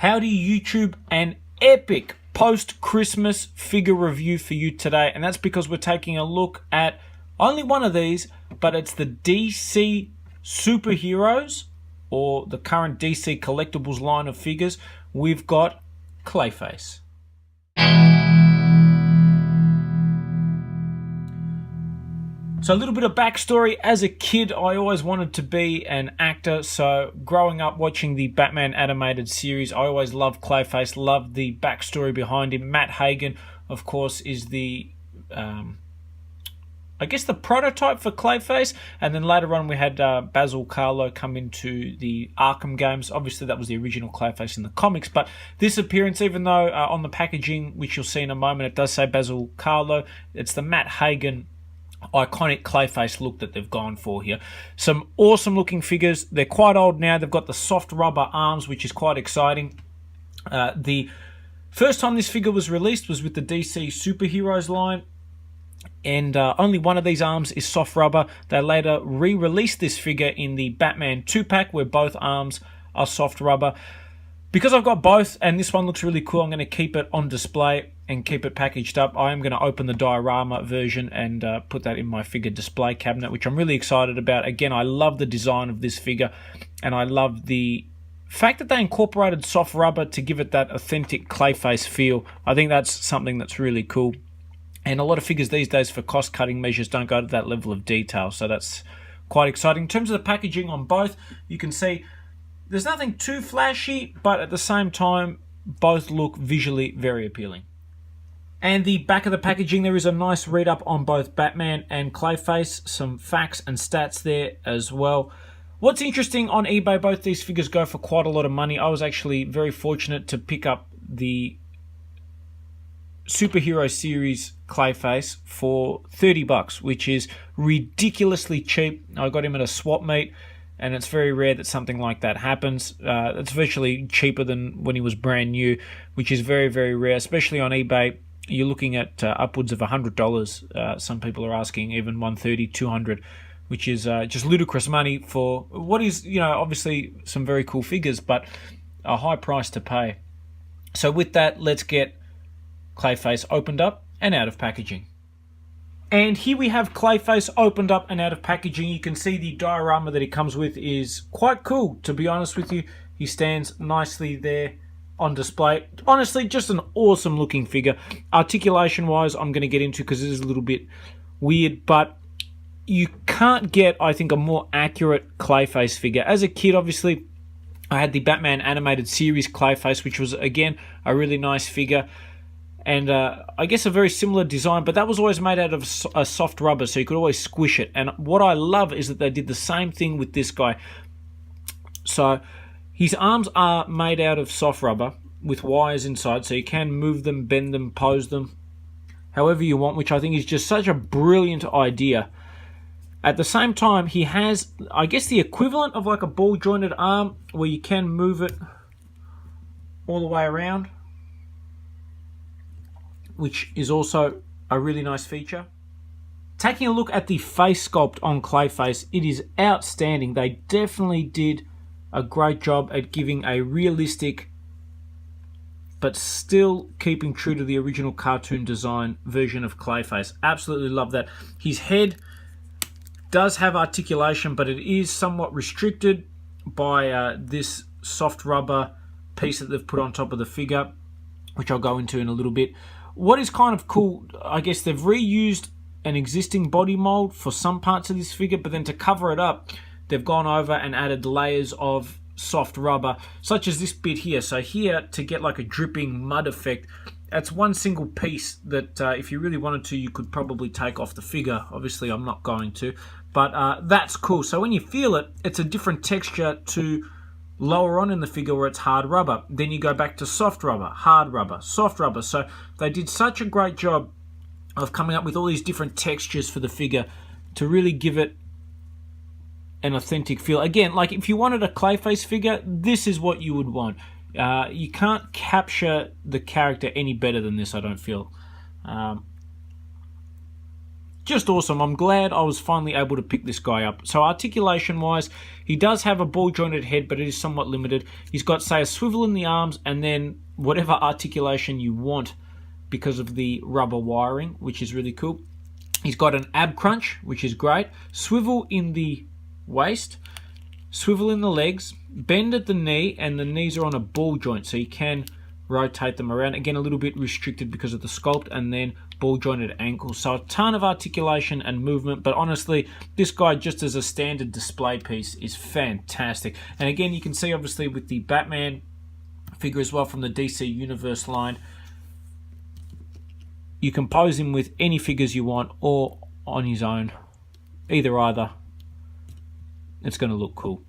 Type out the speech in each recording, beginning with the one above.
Howdy YouTube, an epic post-Christmas figure review for you today, and that's because we're taking a look at only one of these, but it's the DC Superheroes, or the current DC Collectibles line of figures. We've got Clayface. So a little bit of backstory. As a kid, I always wanted to be an actor. So growing up watching the Batman animated series, I always loved Clayface, loved the backstory behind him. Matt Hagen, of course, is the, I guess the prototype for Clayface. And then later on we had Basil Carlo come into the Arkham games. Obviously that was the original Clayface in the comics. But this appearance, even though on the packaging, which you'll see in a moment, it does say Basil Carlo, it's the Matt Hagen iconic Clayface look that they've gone for here. Some awesome looking figures. They're quite old now. They've got the soft rubber arms, which is quite exciting. The first time this figure was released was with the DC Superheroes line, and only one of these arms is soft rubber. They later re-released this figure in the Batman 2-pack where both arms are soft rubber. Because I've got both and this one looks really cool, I'm going to keep it on display and keep it packaged up. I am going to open the diorama version and put that in my figure display cabinet, which I'm really excited about. Again, I love the design of this figure, and I love the fact that they incorporated soft rubber to give it that authentic Clayface feel. I think that's something that's really cool. And a lot of figures these days, for cost-cutting measures, don't go to that level of detail, so that's quite exciting. In terms of the packaging on both, you can see there's nothing too flashy, but at the same time, both look visually very appealing. And the back of the packaging, there is a nice read-up on both Batman and Clayface. Some facts and stats there as well. What's interesting, on eBay, both these figures go for quite a lot of money. I was actually very fortunate to pick up the Superhero Series Clayface for $30, which is ridiculously cheap. I got him at a swap meet, and it's very rare that something like that happens. It's virtually cheaper than when he was brand new, which is very, very rare, especially on eBay. You're looking at upwards of $100. Some people are asking even $130, $200, which is just ludicrous money for what is, obviously some very cool figures, but a high price to pay. So with that, let's get Clayface opened up and out of packaging. And here we have Clayface opened up and out of packaging. You can see the diorama that he comes with is quite cool, to be honest with you. He stands nicely there on display. Honestly, just an awesome looking figure. Articulation wise, I'm going to get into because it is a little bit weird, but you can't get, I think, a more accurate Clayface figure. As a kid, obviously, I had the Batman animated series Clayface, which was, again, a really nice figure. And I guess a very similar design, but that was always made out of a soft rubber, so you could always squish it. And what I love is that they did the same thing with this guy. So his arms are made out of soft rubber with wires inside, so you can move them, bend them, pose them however you want, which I think is just such a brilliant idea. At the same time, he has, I guess, the equivalent of like a ball-jointed arm where you can move it all the way around, which is also a really nice feature. Taking a look at the face sculpt on Clayface, it is outstanding. They definitely did a great job at giving a realistic, but still keeping true to the original cartoon design version of Clayface. Absolutely love that. His head does have articulation, but it is somewhat restricted by this soft rubber piece that they've put on top of the figure, which I'll go into in a little bit. What is kind of cool, I guess they've reused an existing body mold for some parts of this figure, but then to cover it up, they've gone over and added layers of soft rubber, such as this bit here. So here, to get like a dripping mud effect, that's one single piece that if you really wanted to, you could probably take off the figure. Obviously, I'm not going to, but that's cool. So when you feel it, it's a different texture to lower on in the figure where it's hard rubber. Then you go back to soft rubber, hard rubber, soft rubber. So they did such a great job of coming up with all these different textures for the figure to really give it an authentic feel. Again, like if you wanted a Clayface figure, this is what you would want. You can't capture the character any better than this, I don't feel. Just awesome. I'm glad I was finally able to pick this guy up. So articulation wise, he does have a ball jointed head, but it is somewhat limited. He's got, say, a swivel in the arms and then whatever articulation you want because of the rubber wiring, which is really cool. He's got an ab crunch, which is great. Swivel in the waist, swivel in the legs, bend at the knee, and the knees are on a ball joint, so you can rotate them around. Again, a little bit restricted because of the sculpt, and then ball jointed ankles. So a ton of articulation and movement, but honestly, this guy just as a standard display piece is fantastic. And again, you can see obviously with the Batman figure as well from the DC Universe line, you can pose him with any figures you want or on his own. Either. It's going to look cool.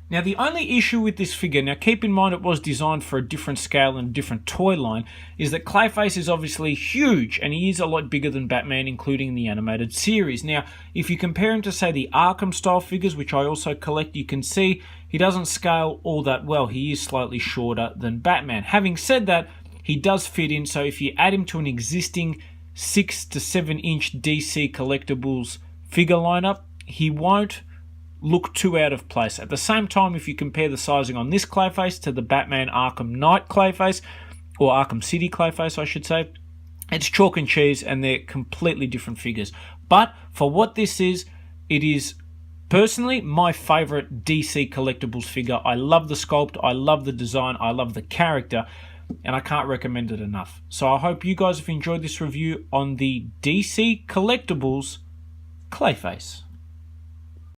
Now, the only issue with this figure, now keep in mind it was designed for a different scale and a different toy line, is that Clayface is obviously huge, and he is a lot bigger than Batman, including the animated series. Now, if you compare him to, say, the Arkham style figures, which I also collect, you can see he doesn't scale all that well. He is slightly shorter than Batman. Having said that, he does fit in, so if you add him to an existing 6 to 7 inch DC Collectibles figure lineup, he won't look too out of place. At the same time, if you compare the sizing on this Clayface to the Batman Arkham Knight Clayface, or Arkham City Clayface I should say, it's chalk and cheese and they're completely different figures. But for what this is, it is personally my favourite DC Collectibles figure. I love the sculpt, I love the design, I love the character, and I can't recommend it enough. So I hope you guys have enjoyed this review on the DC Collectibles Clayface.